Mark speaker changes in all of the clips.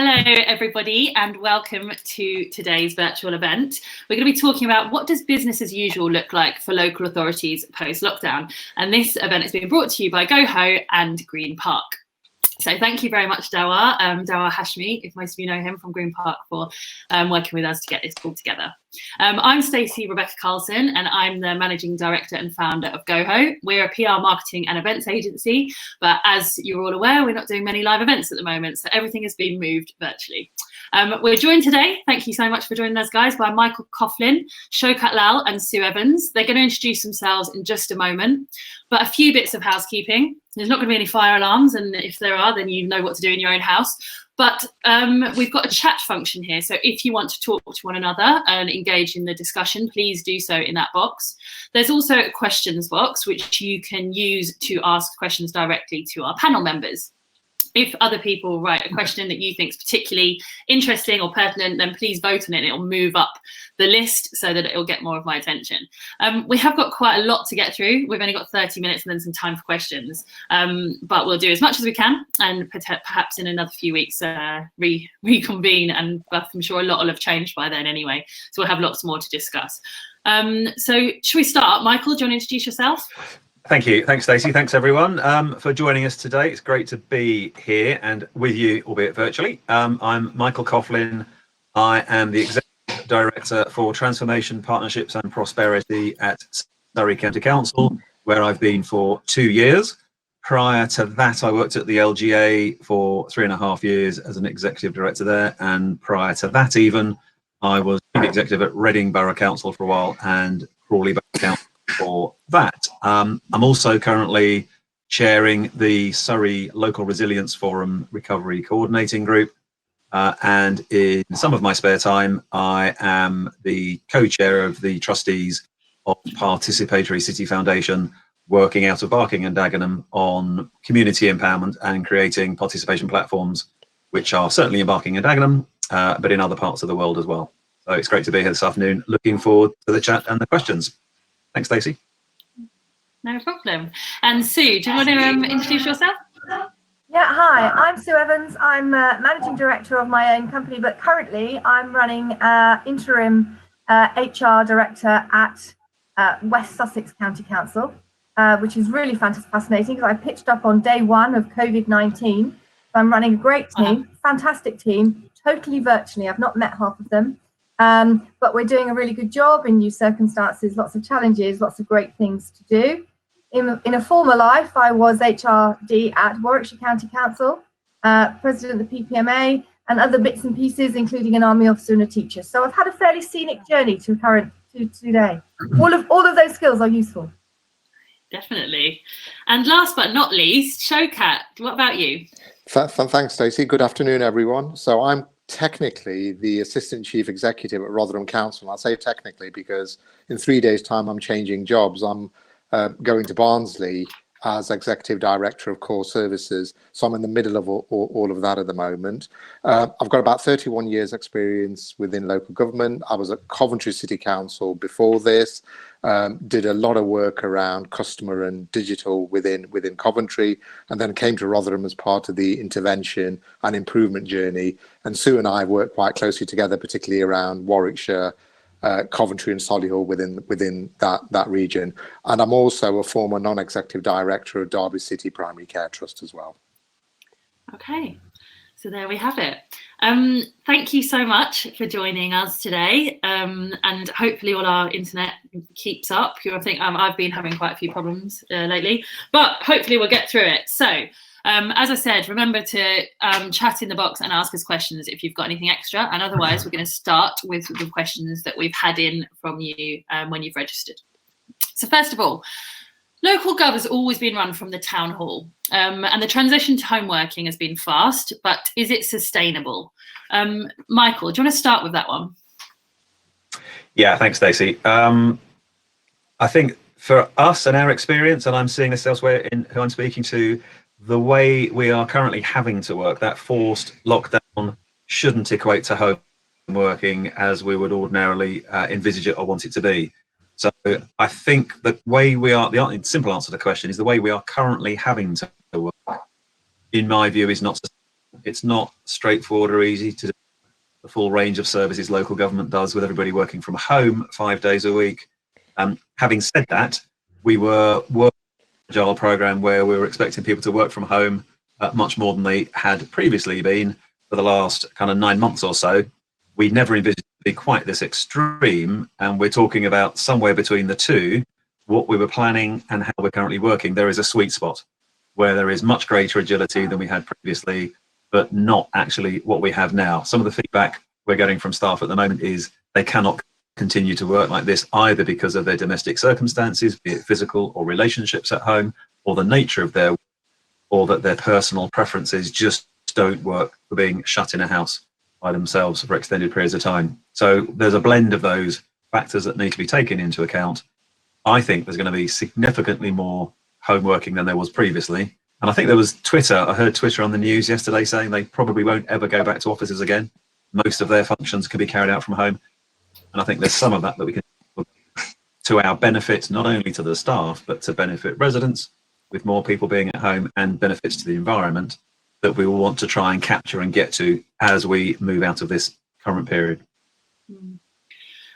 Speaker 1: Hello, everybody, and welcome to today's virtual event. We're going to be talking about what does business as usual look like for local authorities post-lockdown. And this event is being brought to you by GoHo and Green Park. So thank you very much, Dawar Hashmi, if most of you know him from Green Park, for working with us to get this pulled together. I'm Stacey Rebecca Carlson, and I'm the Managing Director and Founder of GoHo. We're a PR marketing and events agency, but as you're all aware, we're not doing many live events at the moment, so everything has been moved virtually. We're joined today, thank you so much for joining us, guys, by Michael Coughlin, Shaukat Lal and Sue Evans. They're going to introduce themselves in just a moment, but a few bits of housekeeping. There's not going to be any fire alarms, and if there are, then you know what to do in your own house. But we've got a chat function here, so if you want to talk to one another and engage in the discussion, please do so in that box. There's also a questions box, which you can use to ask questions directly to our panel members. If other people write a question that you think is particularly interesting or pertinent, then please vote on it. It'll move up the list so that it'll get more of my attention. We have got quite a lot to get through. We've only got 30 minutes and then some time for questions, but we'll do as much as we can, and perhaps in another few weeks reconvene, and I'm sure a lot will have changed by then anyway, so we'll have lots more to discuss. So should we start? Michael, do you want to introduce yourself?
Speaker 2: Thank you. Thanks, Stacey. Thanks, everyone, for joining us today. It's great to be here and with you, albeit virtually. I'm Michael Coughlin. I am the Executive Director for Transformation, Partnerships and Prosperity at Surrey County Council, where I've been for 2 years. Prior to that, I worked at the LGA for 3.5 years as an Executive Director there. And prior to that even, I was Chief Executive at Reading Borough Council for a while and Crawley Borough Council for that. I'm also currently chairing the Surrey Local Resilience Forum Recovery Coordinating Group, and in some of my spare time I am the co-chair of the trustees of Participatory City Foundation, working out of Barking and Dagenham on community empowerment and creating participation platforms, which are certainly in Barking and Dagenham, but in other parts of the world as well. So it's great to be here this afternoon. Looking forward to the chat and the questions. Thanks, Stacey.
Speaker 1: No problem. And Sue, do you want to introduce yourself?
Speaker 3: Yeah, hi, I'm Sue Evans. I'm Managing Director of my own company, but currently I'm running interim HR Director at West Sussex County Council, which is really fascinating because I pitched up on day one of COVID-19. I'm running a great team, fantastic team, totally virtually. I've not met half of them. But we're doing a really good job in new circumstances, lots of challenges, lots of great things to do. In a former life, I was HRD at Warwickshire County Council, President of the PPMA, and other bits and pieces, including an army officer and a teacher. So I've had a fairly scenic journey to today. All of those skills are useful.
Speaker 1: Definitely. And last but not least, Shaukat, what about you?
Speaker 4: Thanks, Stacey. Good afternoon, everyone. So I'm technically the Assistant Chief Executive at Rotherham Council. I say technically because in 3 days' time I'm changing jobs. I'm going to Barnsley as Executive Director of Core Services. So I'm in the middle of all of that at the moment. I've got about 31 years experience within local government. I was at Coventry City Council before this, did a lot of work around customer and digital within Coventry, and then came to Rotherham as part of the intervention and improvement journey. And Sue and I work quite closely together, particularly around Warwickshire, Coventry and Solihull within that region. And I'm also a former non-executive director of Derby City Primary Care Trust as well.
Speaker 1: Okay, so there we have it. Thank you so much for joining us today, and hopefully all our internet keeps up. I think I've been having quite a few problems lately, but hopefully we'll get through it. So as I said, remember to chat in the box and ask us questions if you've got anything extra, and otherwise we're going to start with the questions that we've had in from you when you've registered. So first of all, local gov has always been run from the town hall, and the transition to home working has been fast, but is it sustainable? Michael, do you want to start with that one?
Speaker 2: Yeah, thanks, Stacey. I think for us and our experience, and I'm seeing this elsewhere in who I'm speaking to, the way we are currently having to work, that forced lockdown shouldn't equate to home working as we would ordinarily envisage it or want it to be. So I think the way we are, the simple answer to the question is the way we are currently having to work, in my view, is not sustainable. It's not straightforward or easy to do the full range of services local government does with everybody working from home 5 days a week. Having said that, we were working on an agile program where we were expecting people to work from home much more than they had previously been for the last kind of 9 months or so. We never envisaged it to be quite this extreme, and we're talking about somewhere between the two, what we were planning and how we're currently working. There is a sweet spot where there is much greater agility than we had previously, but not actually what we have now. Some of the feedback we're getting from staff at the moment is they cannot continue to work like this, either because of their domestic circumstances, be it physical or relationships at home, or the nature of their, or that their personal preferences just don't work for being shut in a house by themselves for extended periods of time. So there's a blend of those factors that need to be taken into account. I think there's going to be significantly more home working than there was previously. And I think there was Twitter. I heard Twitter on the news yesterday saying they probably won't ever go back to offices again. Most of their functions can be carried out from home. And I think there's some of that we can do to our benefit, not only to the staff, but to benefit residents with more people being at home, and benefits to the environment that we will want to try and capture and get to as we move out of this current period.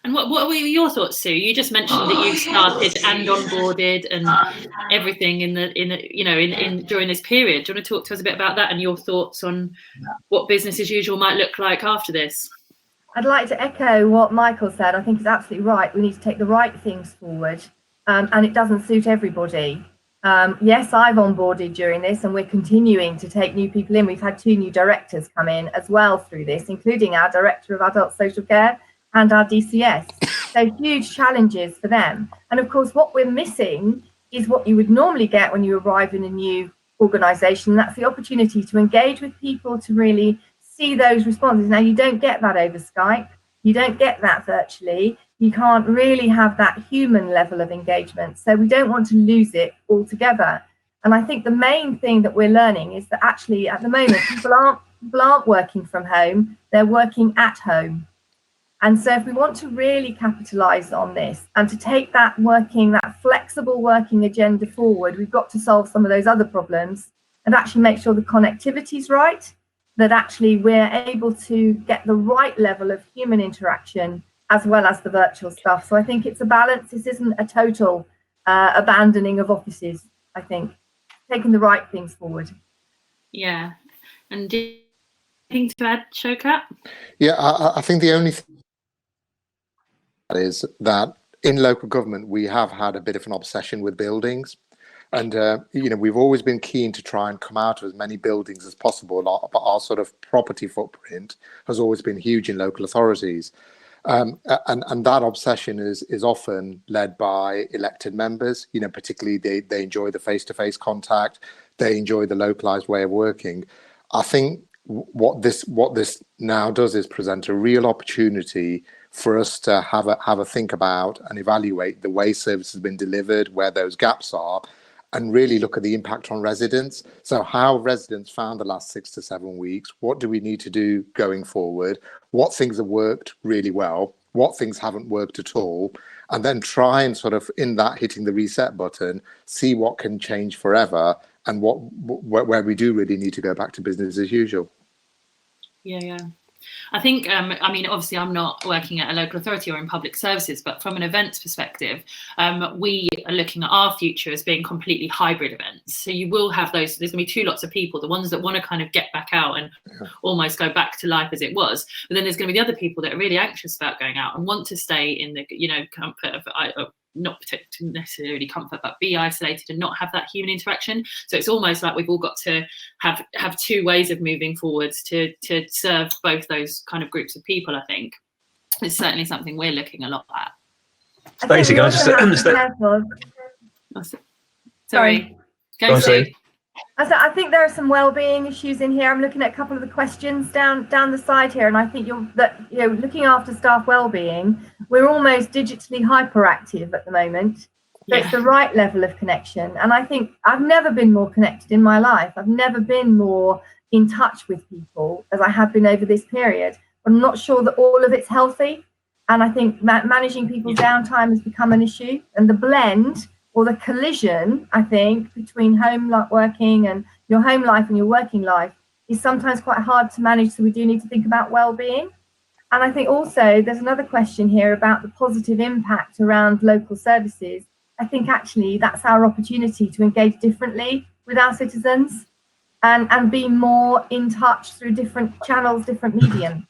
Speaker 1: And what were your thoughts, Sue? You just mentioned that you've started and onboarded and everything in during this period. Do you want to talk to us a bit about that and your thoughts on what business as usual might look like after this?
Speaker 3: I'd like to echo what Michael said. I think it's absolutely right. We need to take the right things forward, and it doesn't suit everybody. Yes, I've onboarded during this, and we're continuing to take new people in. We've had 2 new directors come in as well through this, including our Director of Adult Social Care and our DCS. So huge challenges for them. And of course, what we're missing is what you would normally get when you arrive in a new organisation. That's the opportunity to engage with people, to really see those responses. Now, you don't get that over Skype. You don't get that virtually. You can't really have that human level of engagement. So we don't want to lose it altogether. And I think the main thing that we're learning is that actually at the moment, people aren't working from home, they're working at home. And so if we want to really capitalise on this and to take that flexible working agenda forward, we've got to solve some of those other problems and actually make sure the connectivity's right, that actually we're able to get the right level of human interaction as well as the virtual stuff. So I think it's a balance. This isn't a total abandoning of offices, I think. Taking the right things forward.
Speaker 1: Yeah. And do you think to add, Showkat?
Speaker 4: Yeah, I think the only thing is that in local government, we have had a bit of an obsession with buildings. And, we've always been keen to try and come out of as many buildings as possible, but our sort of property footprint has always been huge in local authorities. And that obsession is often led by elected members. Particularly they enjoy the face-to-face contact, they enjoy the localized way of working. I think what this now does is present a real opportunity for us to have a think about and evaluate the way service has been delivered, where those gaps are, and really look at the impact on residents. So how residents found the last 6 to 7 weeks, what do we need to do going forward, what things have worked really well, what things haven't worked at all, and then try and sort of, in that hitting the reset button, see what can change forever and where we do really need to go back to business as usual.
Speaker 1: Yeah. I think, obviously I'm not working at a local authority or in public services, but from an events perspective, we are looking at our future as being completely hybrid events. So you will have those, there's going to be 2 lots of people, the ones that want to kind of get back out and almost go back to life as it was. But then there's going to be the other people that are really anxious about going out and want to stay in the, comfort of, not necessarily comfort, but be isolated and not have that human interaction. So it's almost like we've all got to have 2 ways of moving forwards to serve both those kind of groups of people. I think it's certainly something we're looking a lot at.
Speaker 2: Stacey, can I just
Speaker 1: sorry. Go see.
Speaker 3: I think there are some well-being issues in here. I'm looking at a couple of the questions down the side here, and I think looking after staff well-being, we're almost digitally hyperactive at the moment. So it's the right level of connection. And I think I've never been more connected in my life. I've never been more in touch with people as I have been over this period. But I'm not sure that all of it's healthy. And I think managing people's downtime has become an issue. And the blend or the collision, I think, between home working and your home life and your working life is sometimes quite hard to manage, so we do need to think about well-being. And I think also there's another question here about the positive impact around local services. I think actually that's our opportunity to engage differently with our citizens and be more in touch through different channels, different mediums.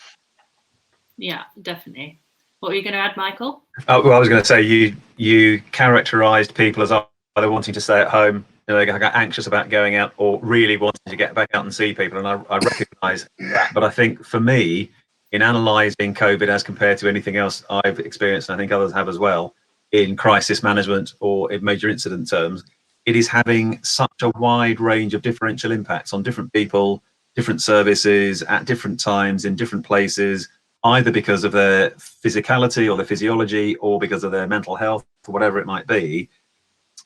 Speaker 1: Yeah, definitely. What were you going to add, Michael?
Speaker 2: Well, I was going to say you characterised people as either wanting to stay at home, they got anxious about going out, or really wanting to get back out and see people, and I recognise that. But I think for me, in analysing COVID as compared to anything else I've experienced, and I think others have as well, in crisis management or in major incident terms, it is having such a wide range of differential impacts on different people, different services, at different times, in different places, either because of their physicality or their physiology or because of their mental health or whatever it might be,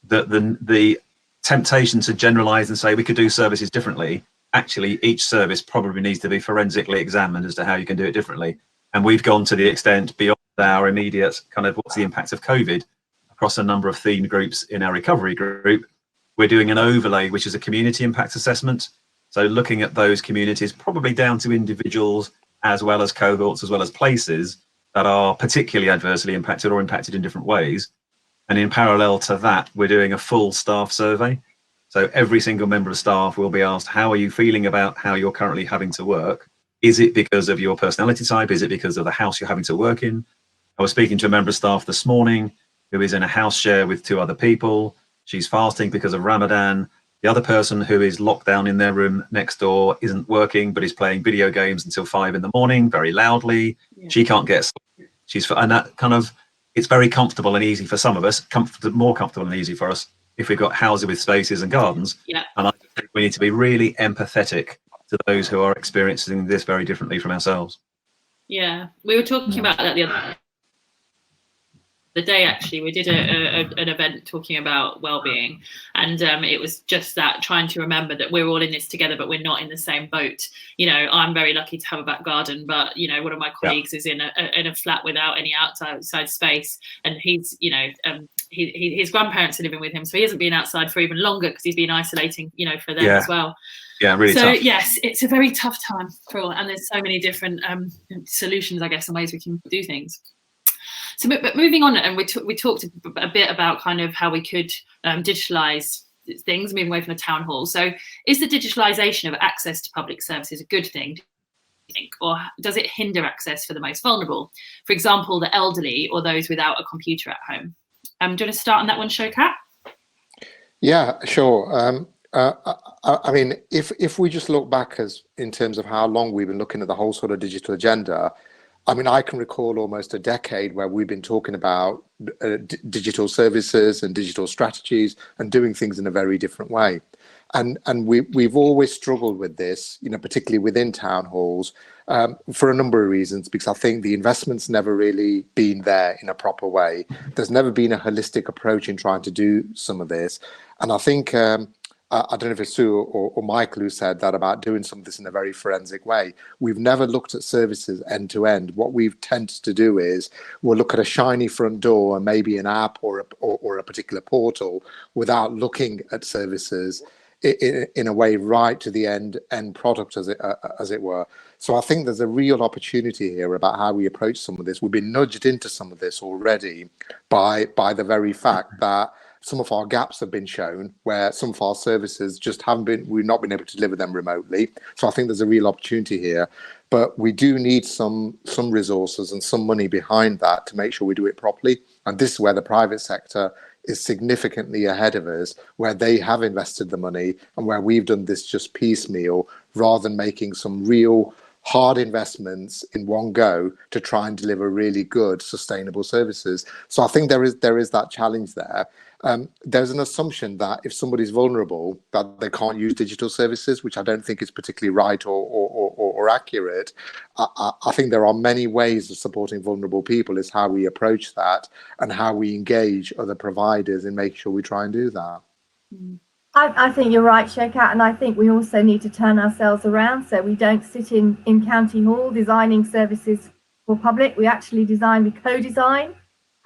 Speaker 2: that the temptation to generalise and say we could do services differently, actually each service probably needs to be forensically examined as to how you can do it differently. And we've gone to the extent beyond our immediate kind of what's the impact of COVID across a number of themed groups in our recovery group. We're doing an overlay, which is a community impact assessment. So looking at those communities, probably down to individuals, as well as cohorts, as well as places that are particularly adversely impacted or impacted in different ways. And in parallel to that, we're doing a full staff survey. So every single member of staff will be asked, how are you feeling about how you're currently having to work? Is it because of your personality type? Is it because of the house you're having to work in? I was speaking to a member of staff this morning who is in a house share with 2 other people. She's fasting because of Ramadan. The other person who is locked down in their room next door isn't working, but is playing video games until 5 in the morning, very loudly. Yeah. She can't get sleep. And that kind of, it's very comfortable and easy for some of us, more comfortable and easy for us if we've got houses with spaces and gardens.
Speaker 1: Yeah.
Speaker 2: And I think we need to be really empathetic to those who are experiencing this very differently from ourselves.
Speaker 1: Yeah, we were talking about that the day, actually. We did an event talking about well-being, and it was just that, trying to remember that we're all in this together, but we're not in the same boat. I'm very lucky to have a back garden, but one of my colleagues is in a flat without any outside space, and he's his grandparents are living with him, so he hasn't been outside for even longer because he's been isolating for them as well.
Speaker 2: Yeah, really
Speaker 1: so
Speaker 2: tough.
Speaker 1: Yes, it's a very tough time for all, and there's so many different solutions, I guess, and ways we can do things. So, but moving on, and we talked a bit about kind of how we could digitalise things, moving away from the town hall. So, is the digitalisation of access to public services a good thing, do you think, or does it hinder access for the most vulnerable? For example, the elderly or those without a computer at home. Do you want to start on that one, Showkat?
Speaker 4: Yeah, sure. I mean, if we just look back in terms of how long we've been looking at the whole sort of digital agenda, I mean, I can recall almost a decade where we've been talking about digital services and digital strategies and doing things in a very different way. And we've always struggled with this, particularly within town halls, for a number of reasons, because I think the investment's never really been there in a proper way. There's never been a holistic approach in trying to do some of this. And I think, I don't know if it's Sue or Michael who said that about doing some of this in a very forensic way. We've never looked at services end to end. What we've tended to do is we'll look at a shiny front door and maybe an app or a particular portal without looking at services in a way right to the end product, as it were. So I think there's a real opportunity here about how we approach some of this. We've been nudged into some of this already by the very fact that some of our gaps have been shown, where some of our services just we've not been able to deliver them remotely. So I think there's a real opportunity here, but we do need some resources and some money behind that to make sure we do it properly. And this is where the private sector is significantly ahead of us, where they have invested the money and where we've done this just piecemeal rather than making some real hard investments in one go to try and deliver really good sustainable services. So I think there is that challenge there. There's an assumption that if somebody's vulnerable, that they can't use digital services, which I don't think is particularly right or accurate. I think there are many ways of supporting vulnerable people, is how we approach that and how we engage other providers in making sure we try and do that.
Speaker 3: I think you're right, Showkat, and I think we also need to turn ourselves around so we don't sit in County Hall designing services for public. We actually we co-design,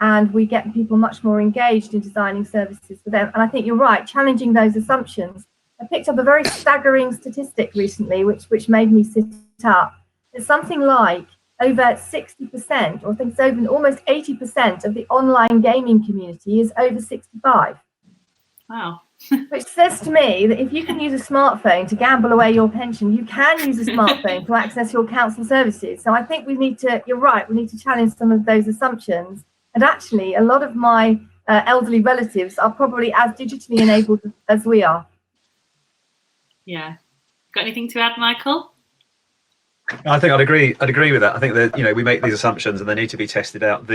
Speaker 3: and we get people much more engaged in designing services for them. And I think you're right, challenging those assumptions I picked up a very staggering statistic recently, which made me sit up. It's something like over 60%, or I think it's over almost 80% of the online gaming community is over 65.
Speaker 1: Wow.
Speaker 3: Which says to me that if you can use a smartphone to gamble away your pension, you can use a smartphone to access your council services. So I think we need to, you're right, we need to challenge some of those assumptions. And actually, a lot of my elderly relatives are probably as digitally enabled as we are.
Speaker 1: Yeah. Got anything to add, Michael?
Speaker 2: I think I'd agree with that. I think that, you know, we make these assumptions and they need to be tested out.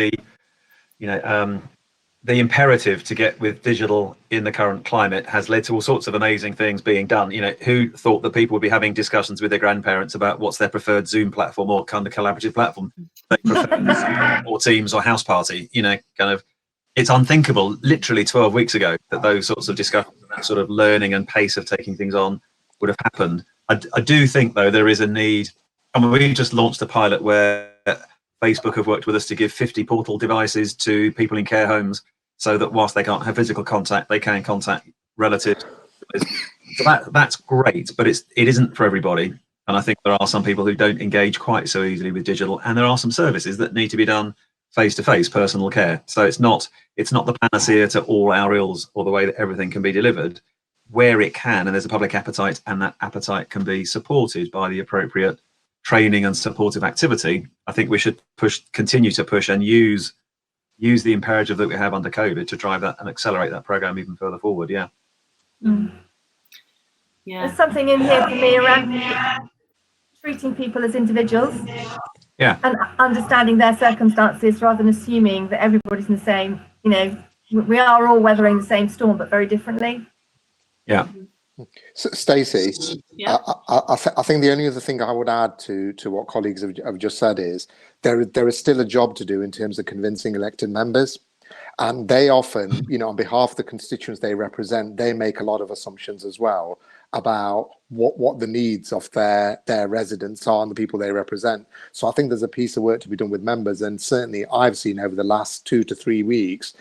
Speaker 2: The imperative to get with digital in the current climate has led to all sorts of amazing things being done. You know, who thought that people would be having discussions with their grandparents about what's their preferred Zoom platform or kind of collaborative platform they prefer, or Teams or House Party? You know, kind of, it's unthinkable literally 12 weeks ago that those sorts of discussions, that sort of learning and pace of taking things on would have happened. I do think, though, there is a need. I mean, we just launched a pilot where Facebook have worked with us to give 50 portal devices to people in care homes, so that whilst they can't have physical contact, they can contact relatives. So that's great, but it isn't for everybody. And I think there are some people who don't engage quite so easily with digital, and there are some services that need to be done face-to-face, personal care. So it's not the panacea to all our ills or the way that everything can be delivered. Where it can, and there's a public appetite, and that appetite can be supported by the appropriate training and supportive activity, I think we should continue to push and use the imperative that we have under COVID to drive that and accelerate that program even further forward. Yeah.
Speaker 3: Mm.
Speaker 1: Yeah.
Speaker 3: There's something in here for me around treating people as individuals.
Speaker 2: Yeah.
Speaker 3: And understanding their circumstances rather than assuming that everybody's in the same, you know, we are all weathering the same storm, but very differently.
Speaker 2: Yeah.
Speaker 4: So, Stacey,
Speaker 1: Yeah.
Speaker 4: I think the only other thing I would add to what colleagues have just said is there is still a job to do in terms of convincing elected members. And they often, you know, on behalf of the constituents they represent, they make a lot of assumptions as well about what the needs of their residents are and the people they represent. So I think there's a piece of work to be done with members, and certainly I've seen over the last 2 to 3 weeks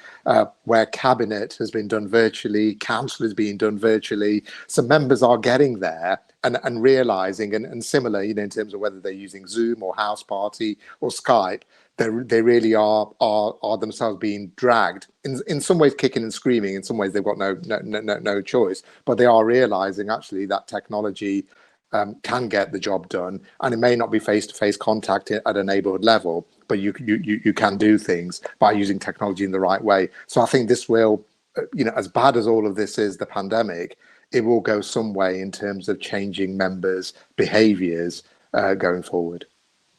Speaker 4: where cabinet has been done virtually, council is being done virtually. So members are getting there and realizing, and similar, you know, in terms of whether they're using Zoom or House Party or Skype, they really are themselves being dragged in some ways, kicking and screaming. In some ways, they've got no choice, but they are realizing actually that technology can get the job done, and it may not be face-to-face contact at a neighborhood level, but you can do things by using technology in the right way. So I think this will, you know, as bad as all of this is, the pandemic, it will go some way in terms of changing members' behaviors going forward.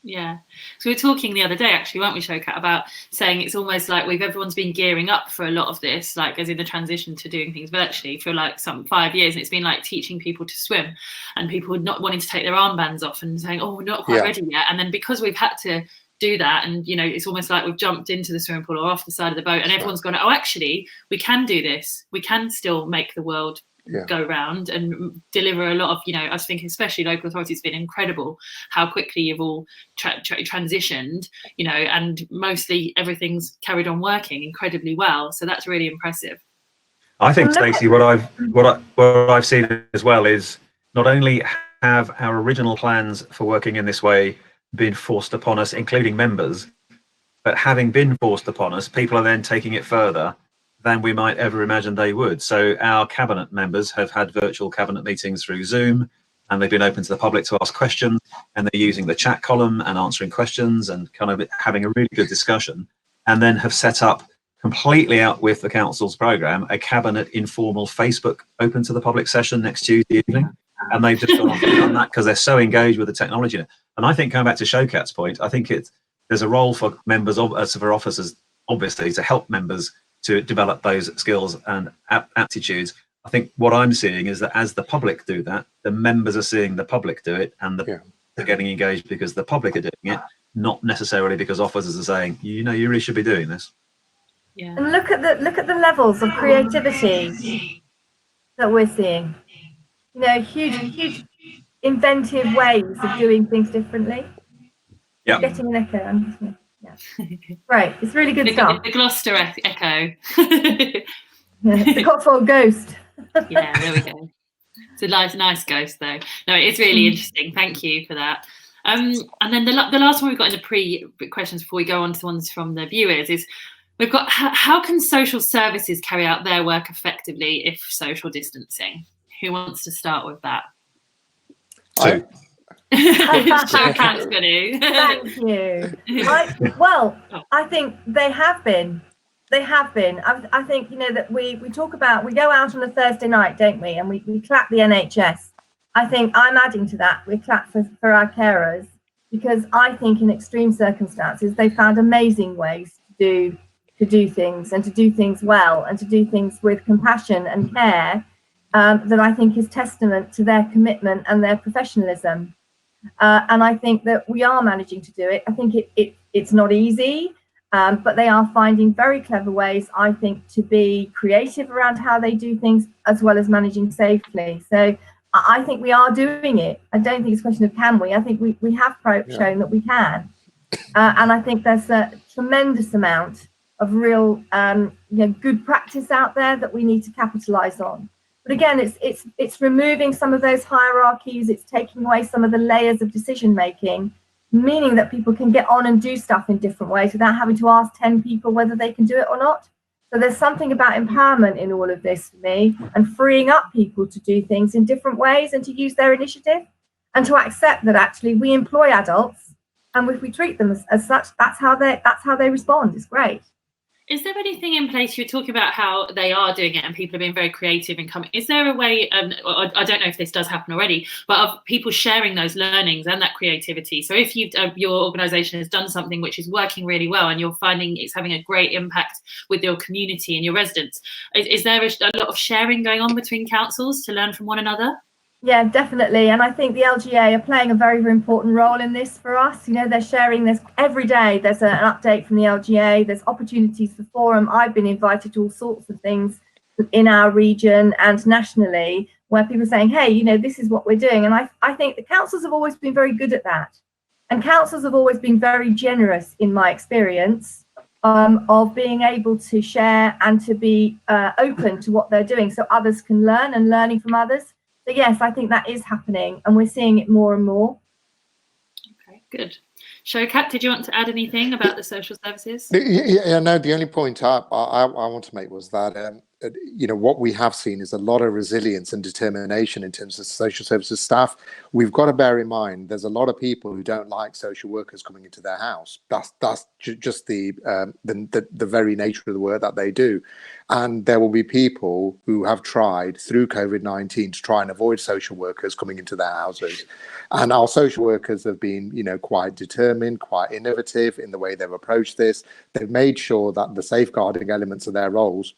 Speaker 1: Yeah. So we were talking the other day, actually, weren't we, Showkat, about saying it's almost like everyone's been gearing up for a lot of this, like as in the transition to doing things virtually for like some 5 years. And it's been like teaching people to swim and people not wanting to take their armbands off and saying, oh, we're not quite ready yet. And then because we've had to do that, and, you know, it's almost like we've jumped into the swimming pool or off the side of the boat and everyone's gone, oh, actually, we can do this. We can still make the world go round and deliver a lot of, you know, I was thinking especially local authorities, it's been incredible how quickly you've all transitioned, you know, and mostly everything's carried on working incredibly well. So that's really impressive.
Speaker 2: I think, Stacey, what I've seen as well is not only have our original plans for working in this way been forced upon us, including members, but having been forced upon us, people are then taking it further than we might ever imagine they would. So our cabinet members have had virtual cabinet meetings through Zoom, and they've been open to the public to ask questions, and they're using the chat column and answering questions and kind of having a really good discussion, and then have set up completely out with the council's programme a cabinet informal Facebook open to the public session next Tuesday evening. And they've just gone off and done that because they're so engaged with the technology. And I think, going back to Showkat's point, I think there's a role for members for officers, obviously, to help members to develop those skills and aptitudes. I think what I'm seeing is that as the public do that, the members are seeing the public do it, and they're getting engaged because the public are doing it, not necessarily because officers are saying, you know, you really should be doing this.
Speaker 1: Yeah.
Speaker 3: And look at the levels of creativity that we're seeing. You know, huge inventive ways of doing things differently.
Speaker 2: Yeah.
Speaker 3: Getting an echo. Right, it's really good stuff.
Speaker 1: The Gloucester echo.
Speaker 3: The Cotswold ghost.
Speaker 1: Yeah, there we go. It's a nice ghost, though. No, it's really interesting. Thank you for that. And then the last one we've got in the pre-questions before we go on to the ones from the viewers is we've got how can social services carry out their work effectively if social distancing? Who wants to start with that?
Speaker 2: Sue.
Speaker 1: Show of hands, Benny.
Speaker 3: Thank you. I think they have been. They have been. I think, you know, that we talk about, we go out on a Thursday night, don't we? And we clap the NHS. I think I'm adding to that. We clap for our carers, because I think in extreme circumstances, they found amazing ways to do things, and to do things well, and to do things with compassion and care, that I think is testament to their commitment and their professionalism. And I think that we are managing to do it. I think it's not easy. But they are finding very clever ways, I think, to be creative around how they do things, as well as managing safely. So I think we are doing it. I don't think it's a question of can we. I think we have shown that we can. And I think there's a tremendous amount of real good practice out there that we need to capitalize on. But again, it's removing some of those hierarchies. It's taking away some of the layers of decision making, meaning that people can get on and do stuff in different ways without having to ask 10 people whether they can do it or not. So there's something about empowerment in all of this for me, and freeing up people to do things in different ways and to use their initiative, and to accept that actually we employ adults, and if we treat them as such, that's how they respond. It's great.
Speaker 1: Is there anything in place? You're talking about how they are doing it and people are being very creative and coming. Is there a way, I don't know if this does happen already, but of people sharing those learnings and that creativity? So if your organisation has done something which is working really well and you're finding it's having a great impact with your community and your residents, is there a lot of sharing going on between councils to learn from one another?
Speaker 3: Yeah, definitely. And I think the LGA are playing a very, very important role in this for us. You know, they're sharing this every day. There's an update from the LGA. There's opportunities for forum. I've been invited to all sorts of things in our region and nationally, where people are saying, hey, you know, this is what we're doing. And I think the councils have always been very good at that. And councils have always been very generous, in my experience, of being able to share and to be open to what they're doing so others can learn, and learning from others. So yes, I think that is happening, and we're seeing it more and more.
Speaker 1: Okay, good. Showkat, did you want to add anything about the social services?
Speaker 4: Yeah, no, the only point I want to make was that, what we have seen is a lot of resilience and determination in terms of social services staff. We've got to bear in mind there's a lot of people who don't like social workers coming into their house. That's just the very nature of the work that they do. And there will be people who have tried through COVID-19 to try and avoid social workers coming into their houses. And our social workers have been, quite determined, quite innovative in the way they've approached this. They've made sure that the safeguarding elements of their roles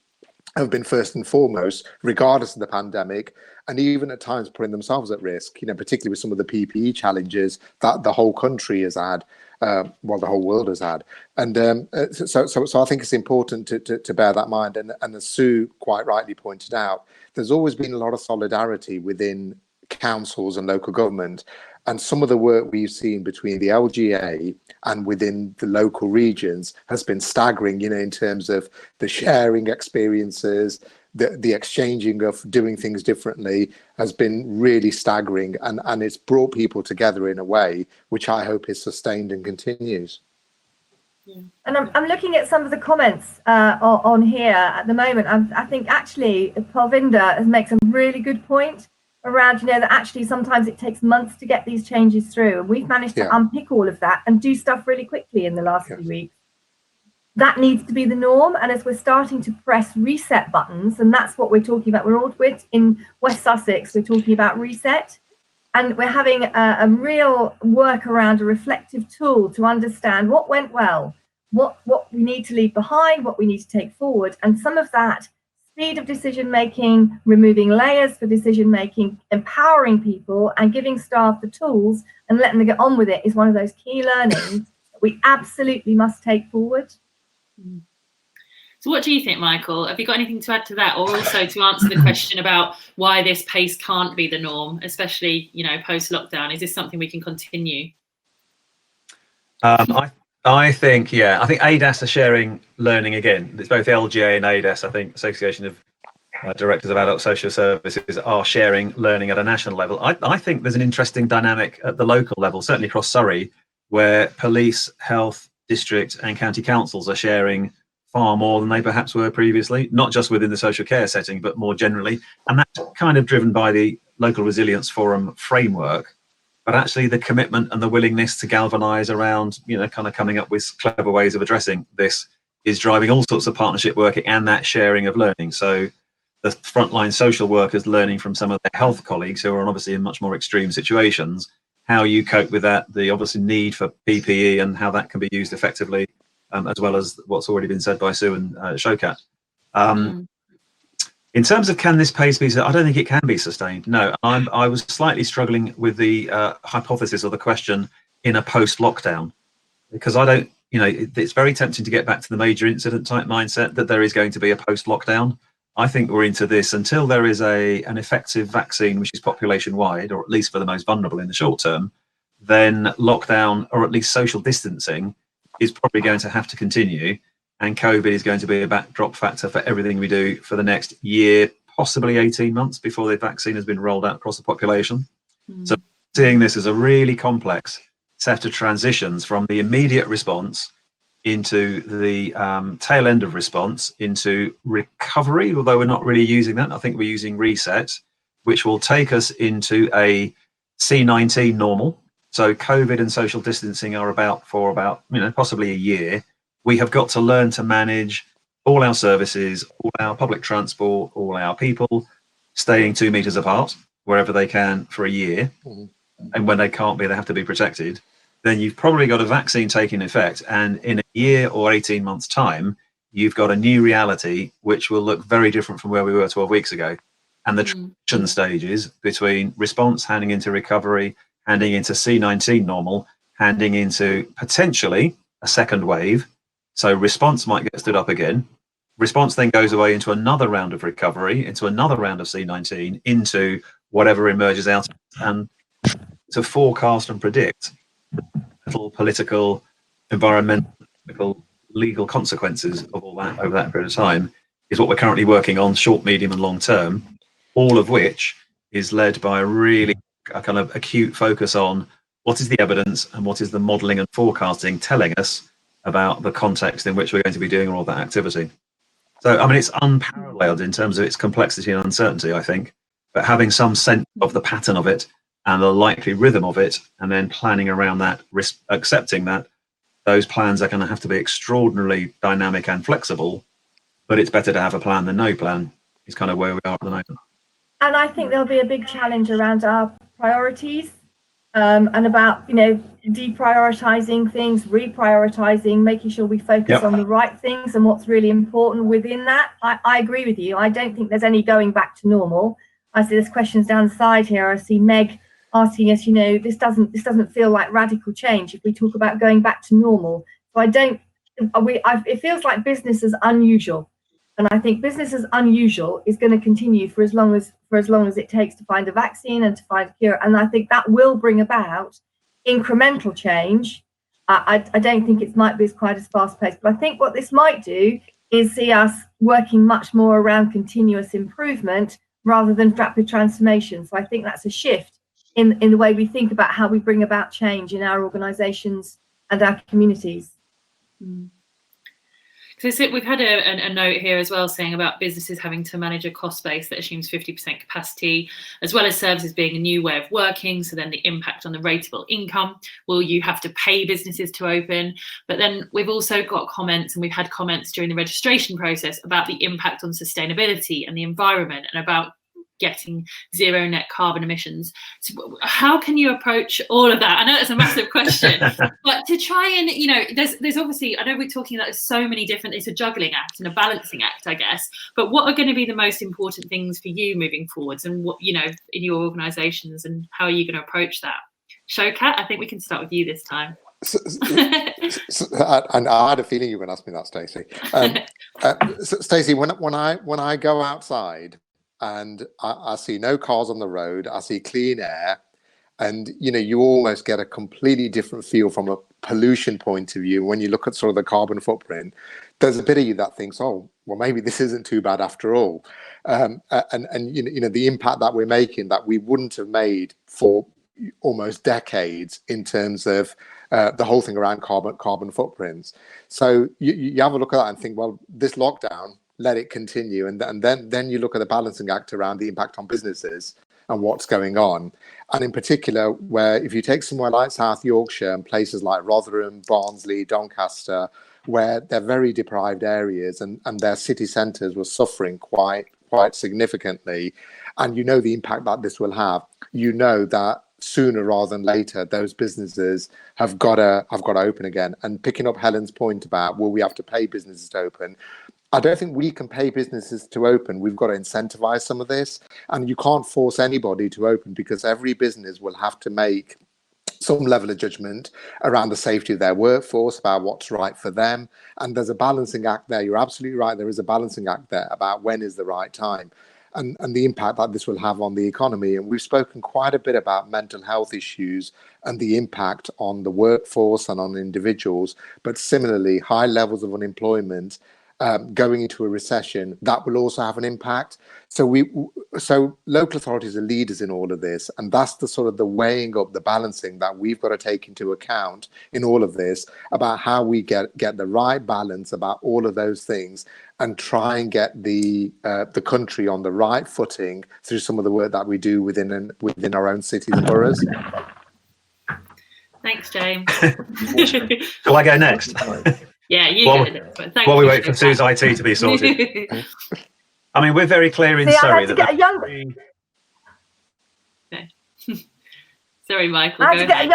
Speaker 4: have been first and foremost, regardless of the pandemic, and even at times putting themselves at risk, particularly with some of the PPE challenges that the whole country has had, the whole world has had. And so I think it's important to bear that in mind. And as Sue quite rightly pointed out, there's always been a lot of solidarity within councils and local government. And some of the work we've seen between the LGA and within the local regions has been staggering, in terms of the sharing experiences, the exchanging of doing things differently has been really staggering. And it's brought people together in a way which I hope is sustained and continues.
Speaker 3: Yeah. And I'm looking at some of the comments on here at the moment. I think actually Parvinder makes a really good point around, that actually sometimes it takes months to get these changes through, and we've managed to unpick all of that and do stuff really quickly in the last few weeks. That needs to be the norm, and as we're starting to press reset buttons, and that's what we're talking about, in West Sussex, we're talking about reset, and we're having a real work around a reflective tool to understand what went well, what we need to leave behind, what we need to take forward, and some of that speed of decision making, removing layers for decision making, empowering people and giving staff the tools and letting them get on with it is one of those key learnings that we absolutely must take forward.
Speaker 1: So what do you think, Michael? Have you got anything to add to that, or also to answer the question about why this pace can't be the norm, especially, post-lockdown? Is this something we can continue?
Speaker 2: I think ADAS are sharing learning again. It's both LGA and ADAS, I think, Association of directors of adult social services are sharing learning at a national level. I think there's an interesting dynamic at the local level, certainly across Surrey, where police, health, district and county councils are sharing far more than they perhaps were previously, not just within the social care setting, but more generally. And that's kind of driven by the Local Resilience Forum framework, but actually the commitment and the willingness to galvanise around, kind of coming up with clever ways of addressing this is driving all sorts of partnership working and that sharing of learning. So the frontline social workers learning from some of their health colleagues who are obviously in much more extreme situations, how you cope with that, the obviously need for PPE and how that can be used effectively, as well as what's already been said by Sue and Showcat. In terms of can this pace be, I don't think it can be sustained. No, I was slightly struggling with the hypothesis or the question in a post-lockdown, because I don't, it's very tempting to get back to the major incident type mindset that there is going to be a post-lockdown. I think we're into this until there is an effective vaccine, which is population wide, or at least for the most vulnerable in the short term, then lockdown or at least social distancing is probably going to have to continue. And COVID is going to be a backdrop factor for everything we do for the next year, possibly 18 months before the vaccine has been rolled out across the population. So seeing this as a really complex set of transitions from the immediate response into the tail end of response into recovery, although we're not really using that. I think we're using reset, which will take us into a C19 normal. So COVID and social distancing are about possibly a year. We have got to learn to manage all our services, all our public transport, all our people staying 2 meters apart wherever they can for a year. And when they can't be, they have to be protected. Then you've probably got a vaccine taking effect. And in a year or 18 months time, you've got a new reality, which will look very different from where we were 12 weeks ago. And the transition stages between response, handing into recovery, handing into C19 normal, handing into potentially a second wave. So response might get stood up again. Response then goes away into another round of recovery, into another round of C19, into whatever emerges out. And to forecast and predict political, environmental, legal consequences of all that over that period of time is what we're currently working on, short, medium and long term, all of which is led by a kind of acute focus on what is the evidence and what is the modelling and forecasting telling us about the context in which we're going to be doing all that activity. So, I mean, it's unparalleled in terms of its complexity and uncertainty, I think, but having some sense of the pattern of it and the likely rhythm of it, and then planning around that, accepting that those plans are going to have to be extraordinarily dynamic and flexible, but it's better to have a plan than no plan, is kind of where we are at the moment.
Speaker 3: And I think there'll be a big challenge around our priorities, and about, deprioritizing things, reprioritizing, making sure we focus on the right things and what's really important within that. I agree with you. I don't think there's any going back to normal. I see there's questions down the side here. I see Meg asking us, this doesn't feel like radical change if we talk about going back to normal. So it feels like business as unusual. And I think business as unusual is going to continue for as long as it takes to find a vaccine and to find a cure. And I think that will bring about incremental change. I don't think it might be quite as fast paced, but I think what this might do is see us working much more around continuous improvement rather than rapid transformation. So I think that's a shift in the way we think about how we bring about change in our organisations and our communities.
Speaker 1: So we've had a note here as well saying about businesses having to manage a cost base that assumes 50% capacity, as well as services being a new way of working. So then the impact on the rateable income. Will you have to pay businesses to open? But then we've also got comments, and we've had comments during the registration process about the impact on sustainability and the environment and about getting zero net carbon emissions. So how can you approach all of that? I know it's a massive question, but to try and, there's obviously, I know we're talking about so many different, it's a juggling act and a balancing act, I guess, but what are going to be the most important things for you moving forwards and what, in your organisations, and how are you going to approach that? Showcat, I think we can start with you this time.
Speaker 4: And I had a feeling you were going to ask me that, Stacey. Stacey, when I go outside, and I see no cars on the road, I see clean air, and you almost get a completely different feel from a pollution point of view. When you look at sort of the carbon footprint, there's a bit of you that thinks, oh, well, maybe this isn't too bad after all. and you know the impact that we're making that we wouldn't have made for almost decades in terms of the whole thing around carbon footprints. So you have a look at that and think, well, this lockdown, let it continue, and then you look at the balancing act around the impact on businesses and what's going on. And in particular, where if you take somewhere like South Yorkshire and places like Rotherham, Barnsley, Doncaster, where they're very deprived areas and their city centres were suffering quite significantly, and you know the impact that this will have, you know that sooner rather than later those businesses have got to open again. And picking up Helen's point about will we have to pay businesses to open, I don't think we can pay businesses to open. We've got to incentivize some of this, and you can't force anybody to open because every business will have to make some level of judgment around the safety of their workforce, about what's right for them. And there's a balancing act there. You're absolutely right. There is a balancing act there about when is the right time and the impact that this will have on the economy. And we've spoken quite a bit about mental health issues and the impact on the workforce and on individuals, but similarly, high levels of unemployment, going into a recession, that will also have an impact. So local authorities are leaders in all of this, and that's the sort of the weighing up, the balancing that we've got to take into account in all of this about how we get the right balance about all of those things and try and get the country on the right footing through some of the work that we do within our own cities and boroughs.
Speaker 1: Thanks, James.
Speaker 2: Shall I go next?
Speaker 1: Yeah, you get it.
Speaker 2: While we wait for Sue's IT to be sorted. I mean, we're very clear in Surrey that
Speaker 1: Sorry, Michael.
Speaker 3: I had to get a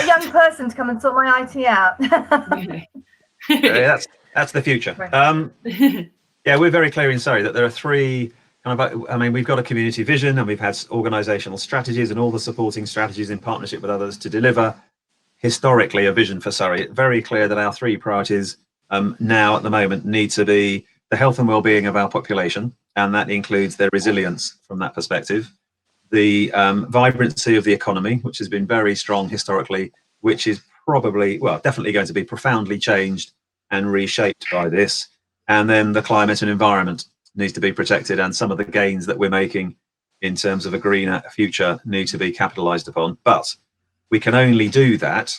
Speaker 3: young person to come and sort my IT out.
Speaker 2: Yeah, that's the future. Yeah, we're very clear in Surrey that there are three I mean, we've got a community vision and we've had organisational strategies and all the supporting strategies in partnership with others to deliver historically a vision for Surrey. Very clear that our three priorities now at the moment need to be the health and well-being of our population, and that includes their resilience from that perspective, the vibrancy of the economy, which has been very strong historically, which is definitely going to be profoundly changed and reshaped by this, and then the climate and environment needs to be protected, and some of the gains that we're making in terms of a greener future need to be capitalised upon. But we can only do that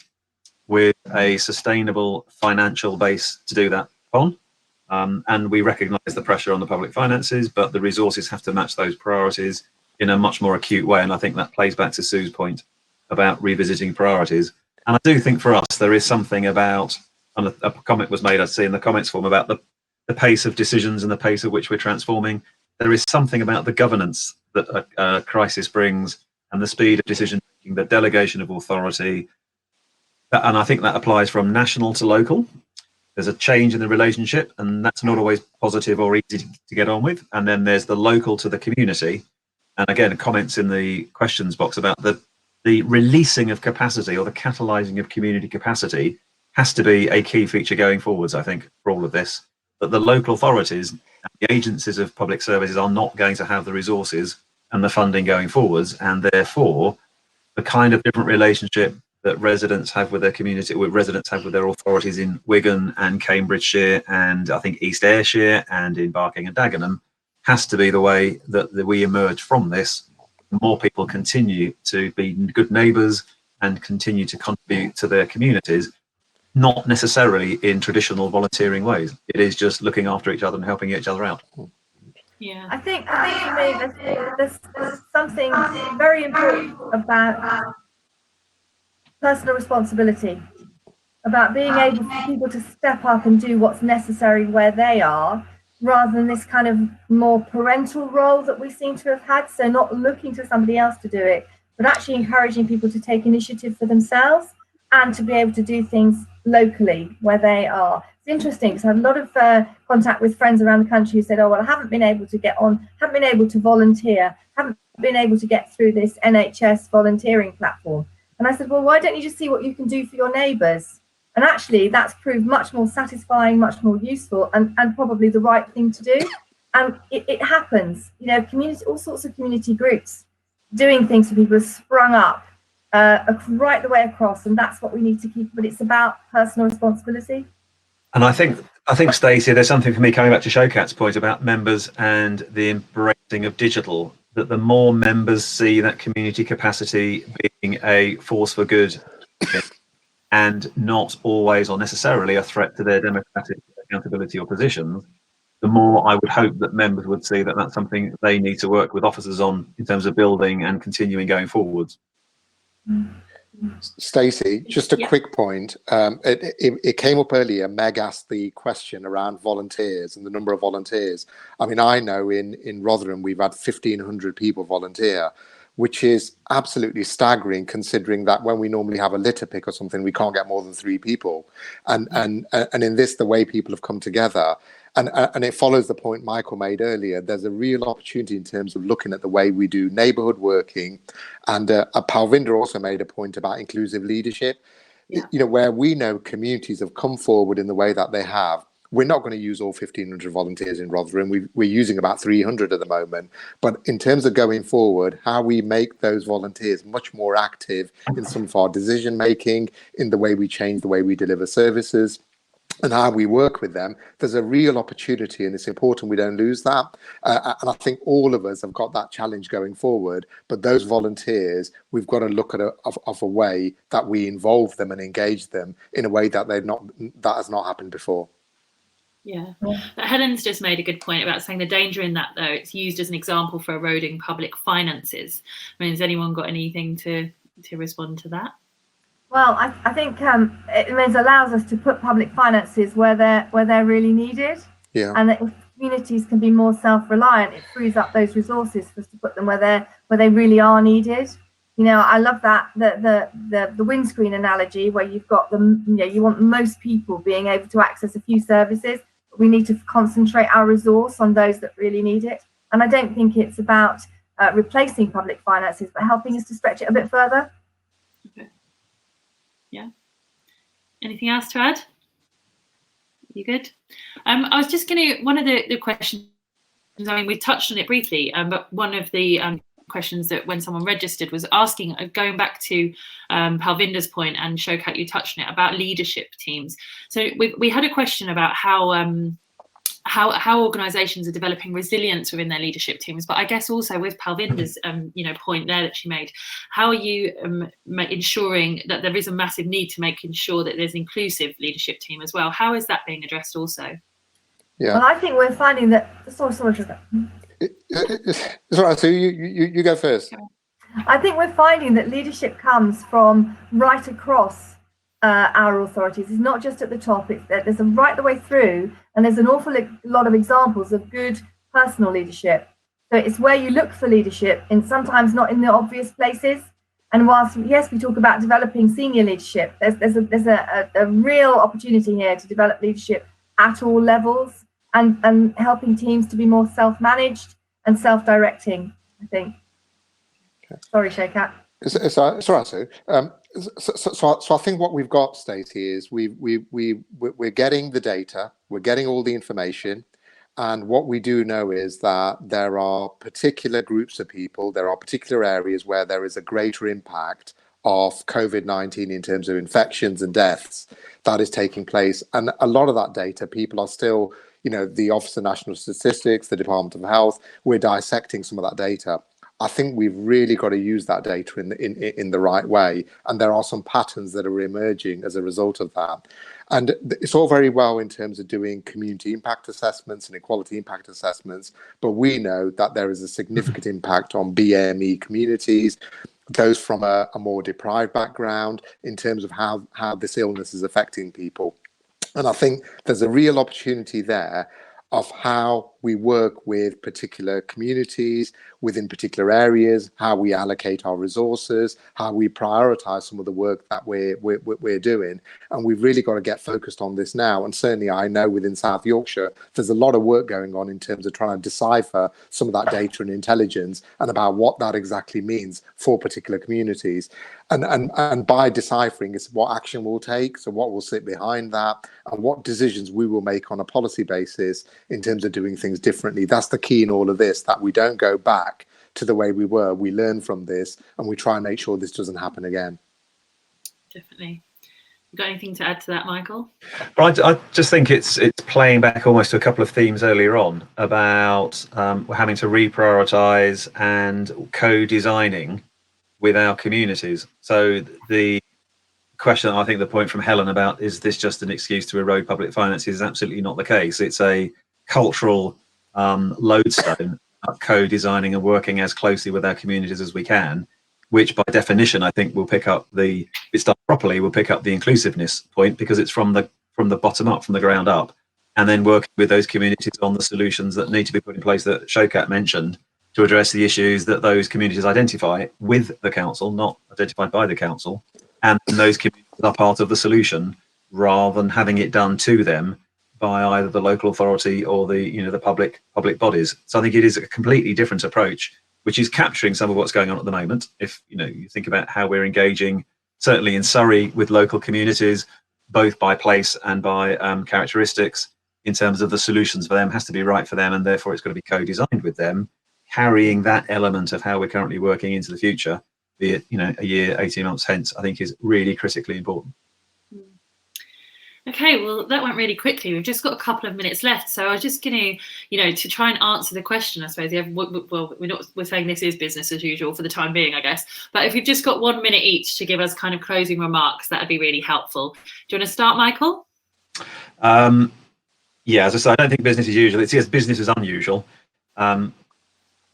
Speaker 2: with a sustainable financial base to do that on. And we recognise the pressure on the public finances, but the resources have to match those priorities in a much more acute way. And I think that plays back to Sue's point about revisiting priorities. And I do think for us, there is something about, and a comment was made, I'd see in the comments form, about the pace of decisions and the pace at which we're transforming. There is something about the governance that a crisis brings and the speed of decision making, the delegation of authority. And I think that applies from national to local. There's a change in the relationship, and that's not always positive or easy to get on with. And then there's the local to the community. And again, comments in the questions box about the releasing of capacity or the catalysing of community capacity has to be a key feature going forwards, I think, for all of this. That the local authorities, the agencies of public services are not going to have the resources and the funding going forwards, and therefore the kind of different relationship that residents have with their community, residents have with their authorities in Wigan and Cambridgeshire and I think East Ayrshire and in Barking and Dagenham has to be the way that we emerge from this. More people continue to be good neighbours and continue to contribute to their communities, not necessarily in traditional volunteering ways. It is just looking after each other and helping each other out.
Speaker 1: Yeah,
Speaker 3: I think for me, there's something very important about personal responsibility, about being able for people to step up and do what's necessary where they are, rather than this kind of more parental role that we seem to have had. So not looking to somebody else to do it, but actually encouraging people to take initiative for themselves and to be able to do things locally where they are. It's interesting because I have a lot of contact with friends around the country who said, oh, well, I haven't been able to get on, haven't been able to volunteer, haven't been able to get through this NHS volunteering platform. And I said, well, why don't you just see what you can do for your neighbours? And actually, that's proved much more satisfying, much more useful, and probably the right thing to do. And it happens, you know, community, all sorts of community groups doing things for people have sprung up right the way across, and that's what we need to keep. But it's about personal responsibility.
Speaker 2: And I think Stacey, there's something for me coming back to Shokat's point about members and the embracing of digital, that the more members see that community capacity being a force for good and not always or necessarily a threat to their democratic accountability or positions, the more I would hope that members would see that that's something they need to work with officers on in terms of building and continuing going forwards.
Speaker 4: Stacey, just a quick point. It came up earlier. Meg asked the question around volunteers and the number of volunteers. I mean, I know in Rotherham we've had 1,500 people volunteer, which is absolutely staggering, considering that when we normally have a litter pick or something, we can't get more than 3 people. And in this, the way people have come together. And it follows the point Michael made earlier. There's a real opportunity in terms of looking at the way we do neighbourhood working. And Palvinder also made a point about inclusive leadership. You know, where we know communities have come forward in the way that they have. We're not going to use all 1,500 volunteers in Rotherham. We're using about 300 at the moment. But in terms of going forward, how we make those volunteers much more active in some of our decision making, in the way we change the way we deliver services, and how we work with them, there's a real opportunity, and it's important we don't lose that. And I think all of us have got that challenge going forward. But those volunteers, we've got to look at a way that we involve them and engage them in a way that that has not happened before.
Speaker 1: Yeah, Helen's just made a good point about saying the danger in that, though, it's used as an example for eroding public finances. I mean, has anyone got anything to respond to that?
Speaker 3: Well, I think it allows us to put public finances where they're really needed, and that if communities can be more self-reliant, it frees up those resources for us to put them where they really are needed. You know, I love that the windscreen analogy, where you've got you want most people being able to access a few services, but we need to concentrate our resource on those that really need it. And I don't think it's about replacing public finances, but helping us to stretch it a bit further.
Speaker 1: Okay. Yeah. Anything else to add? You good? I was just going to, one of the questions, I mean, we touched on it briefly, but one of the questions that when someone registered was asking, going back to Palvinder's point, and Shokat, you touched on it, about leadership teams. So we had a question about how organisations are developing resilience within their leadership teams, but I guess also with Palvinder's point there that she made, how are you ensuring that there is a massive need to making sure that there's an inclusive leadership team as well? How is that being addressed also?
Speaker 3: Yeah, well, I think we're finding that. Sorry.
Speaker 4: It's all right. So you go first.
Speaker 3: I think we're finding that leadership comes from right across our authorities. It's not just at the top. There's a right the way through, and there's an awful lot of examples of good personal leadership. So it's where you look for leadership, and sometimes not in the obvious places. And whilst yes, we talk about developing senior leadership, there's a real opportunity here to develop leadership at all levels, and helping teams to be more self-managed and self-directing, I think. Okay. Sorry, Shokat.
Speaker 4: It's all right, Sue. So I think what we've got, Stacey, is we're getting the data, we're getting all the information, and what we do know is that there are particular groups of people, there are particular areas where there is a greater impact of COVID-19 in terms of infections and deaths that is taking place. And a lot of that data, people are still, the Office of National Statistics, the Department of Health, we're dissecting some of that data. I think we've really got to use that data in the right way. And there are some patterns that are emerging as a result of that. And it's all very well in terms of doing community impact assessments and equality impact assessments, but we know that there is a significant impact on BME communities, those from a more deprived background, in terms of how this illness is affecting people. And I think there's a real opportunity there of how we work with particular communities within particular areas, how we allocate our resources, how we prioritize some of the work that we're doing. And we've really got to get focused on this now. And certainly I know within South Yorkshire, there's a lot of work going on in terms of trying to decipher some of that data and intelligence and about what that exactly means for particular communities. And by deciphering, it's what action we'll take, so what will sit behind that, and what decisions we will make on a policy basis in terms of doing things differently. That's the key in all of this, that we don't go back to the way we were. We learn from this, and we try and make sure this doesn't happen again.
Speaker 1: Definitely. You got anything to add to that, Michael?
Speaker 2: But I just think it's playing back almost to a couple of themes earlier on about having to reprioritize and co-designing with our communities. So the question, I think the point from Helen about is this just an excuse to erode public finances is absolutely not the case. It's a cultural lodestone, co-designing and working as closely with our communities as we can, which by definition I think will pick up if it's done properly, will pick up the inclusiveness point, because it's from the bottom up, from the ground up, and then working with those communities on the solutions that need to be put in place that Showkat mentioned to address the issues that those communities identify with the council, not identified by the council, and those communities are part of the solution rather than having it done to them by either the local authority or the public bodies. So I think it is a completely different approach, which is capturing some of what's going on at the moment. If you think about how we're engaging, certainly in Surrey, with local communities, both by place and by characteristics, in terms of the solutions for them has to be right for them, and therefore it's got to be co-designed with them. Carrying that element of how we're currently working into the future, be it a year, 18 months hence, I think is really critically important.
Speaker 1: Okay, well, that went really quickly. We've just got a couple of minutes left, so I was just going to, to try and answer the question, I suppose. Well, we're saying this is business as usual for the time being, I guess. But if you've just got 1 minute each to give us kind of closing remarks, that would be really helpful. Do you want to start, Michael?
Speaker 2: Yeah, as I said, I don't think business as usual. It's business as unusual.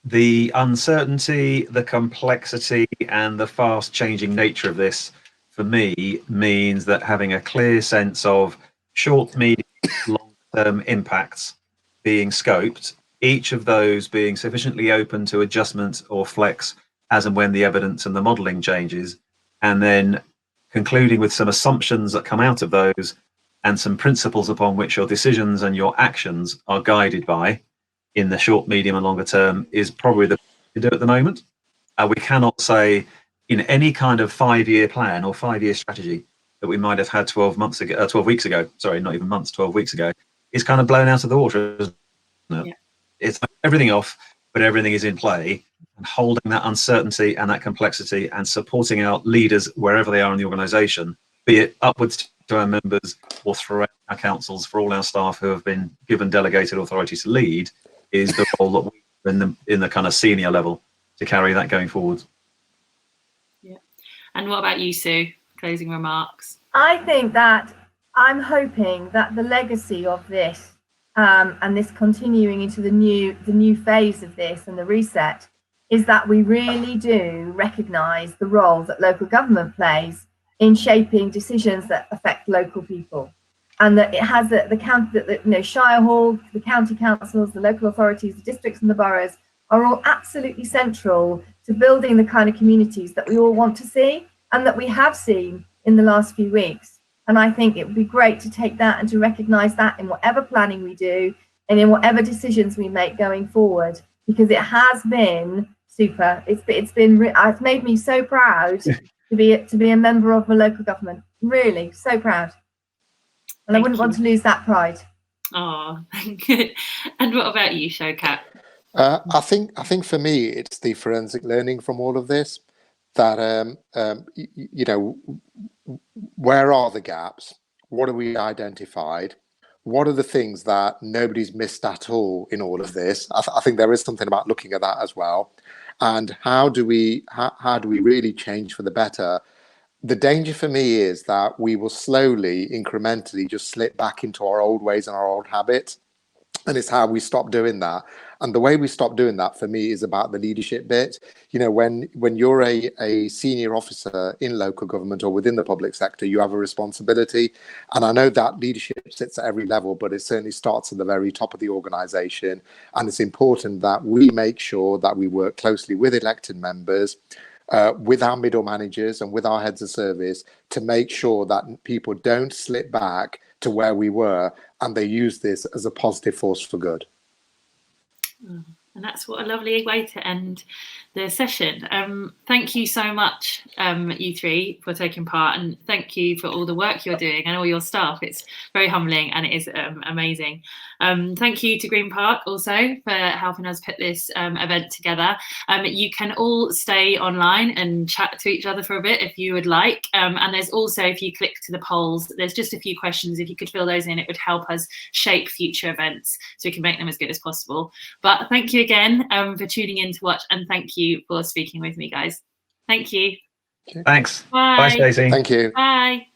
Speaker 2: The uncertainty, the complexity, and the fast changing nature of this, for me, means that having a clear sense of short, medium, long-term impacts being scoped, each of those being sufficiently open to adjustment or flex as and when the evidence and the modelling changes, and then concluding with some assumptions that come out of those and some principles upon which your decisions and your actions are guided by in the short, medium and longer term is probably the thing to do at the moment. We cannot say in any kind of 5-year plan or 5-year strategy that we might have had 12 weeks ago, sorry, not even months, 12 weeks ago, is kind of blown out of the water, isn't it? Yeah. It's everything off, but everything is in play, and holding that uncertainty and that complexity and supporting our leaders wherever they are in the organisation, be it upwards to our members or throughout our councils, for all our staff who have been given delegated authority to lead, is the role that we in the kind of senior level to carry that going forward.
Speaker 1: Yeah. And what about you, Sue? Closing remarks.
Speaker 3: I think that I'm hoping that the legacy of this and this continuing into the new phase of this and the reset is that we really do recognise the role that local government plays in shaping decisions that affect local people. And that it has Shire Hall, the county councils, the local authorities, the districts and the boroughs are all absolutely central to building the kind of communities that we all want to see and that we have seen in the last few weeks. And I think it would be great to take that and to recognise that in whatever planning we do and in whatever decisions we make going forward, because it has been super. It's made me so proud to be a member of a local government. Really, so proud. And I wouldn't want to lose that pride.
Speaker 1: Oh, good. And what about you, Showkat?
Speaker 4: I think for me, it's the forensic learning from all of this. That where are the gaps? What have we identified? What are the things that nobody's missed at all in all of this? I think there is something about looking at that as well. And how do we really change for the better? The danger for me is that we will slowly, incrementally just slip back into our old ways and our old habits. And it's how we stop doing that. And the way we stop doing that for me is about the leadership bit. When you're a senior officer in local government or within the public sector, you have a responsibility. And I know that leadership sits at every level, but it certainly starts at the very top of the organisation. And it's important that we make sure that we work closely with elected members, with our middle managers and with our heads of service to make sure that people don't slip back to where we were and they use this as a positive force for good.
Speaker 1: And that's what a lovely way to end the session. Thank you so much, you three, for taking part, and thank you for all the work you're doing and all your staff. It's very humbling and it is amazing. Thank you to Green Park also for helping us put this event together. You can all stay online and chat to each other for a bit if you would like. And there's also, if you click to the polls, there's just a few questions. If you could fill those in, it would help us shape future events so we can make them as good as possible. But thank you again for tuning in to watch, and thank you for speaking with me, guys. Thank you.
Speaker 2: Thanks.
Speaker 1: Bye.
Speaker 2: Bye, Stacey.
Speaker 4: Thank you.
Speaker 1: Bye.